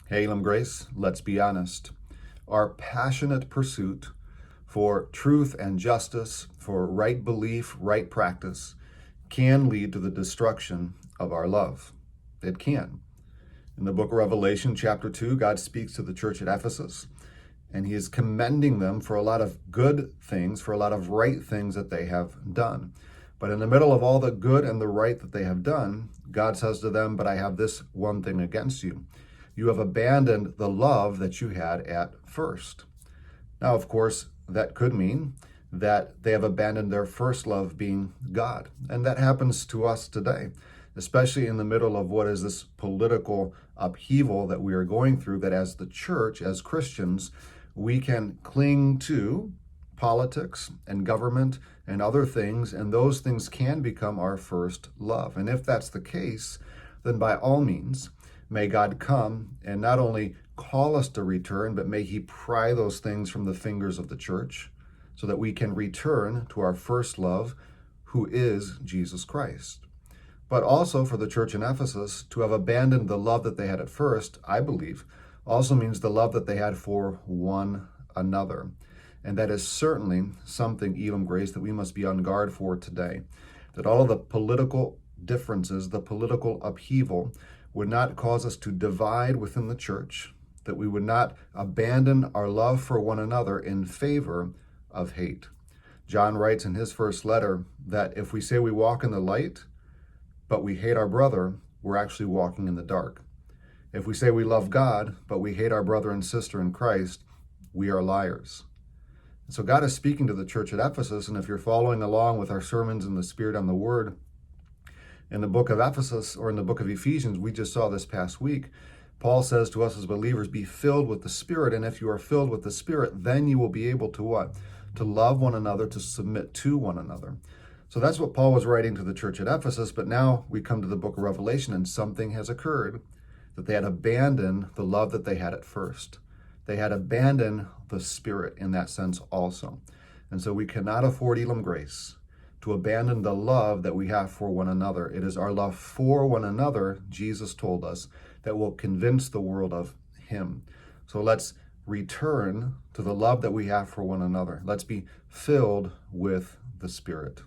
Hey, Elam Grace, let's be honest. Our passionate pursuit for truth and justice, for right belief, right practice, can lead to the destruction of our love. It can. In the book of Revelation, chapter 2, God speaks to the church at Ephesus, and he is commending them for a lot of good things, for a lot of right things that they have done. But in the middle of all the good and the right that they have done, God says to them, but I have this one thing against you. You have abandoned the love that you had at first. Now, of course, that could mean that they have abandoned their first love, being God. And that happens to us today, especially in the middle of what is this political upheaval that we are going through, that as the church, as Christians, we can cling to politics and government and other things, and those things can become our first love. And if that's the case, then by all means, may God come and not only call us to return, but may he pry those things from the fingers of the church so that we can return to our first love, who is Jesus Christ. But also for the church in Ephesus to have abandoned the love that they had at first, I believe, also means the love that they had for one another. And that is certainly something, Elam Grace, that we must be on guard for today. That all of the political differences, the political upheaval, would not cause us to divide within the church, that we would not abandon our love for one another in favor of hate. John writes in his first letter that if we say we walk in the light, but we hate our brother, we're actually walking in the dark. If we say we love God, but we hate our brother and sister in Christ, we are liars. And so God is speaking to the church at Ephesus, and if you're following along with our sermons in the Spirit on the Word, in the book of Ephesus, or in the book of Ephesians, we just saw this past week, Paul says to us as believers, be filled with the Spirit. And if you are filled with the Spirit, then you will be able to what? To love one another, to submit to one another. So that's what Paul was writing to the church at Ephesus. But now we come to the book of Revelation, and something has occurred, that they had abandoned the love that they had at first. They had abandoned the Spirit in that sense also. And so we cannot afford, Elam Grace, to abandon the love that we have for one another. It is our love for one another, Jesus told us, that will convince the world of him. So let's return to the love that we have for one another. Let's be filled with the Spirit.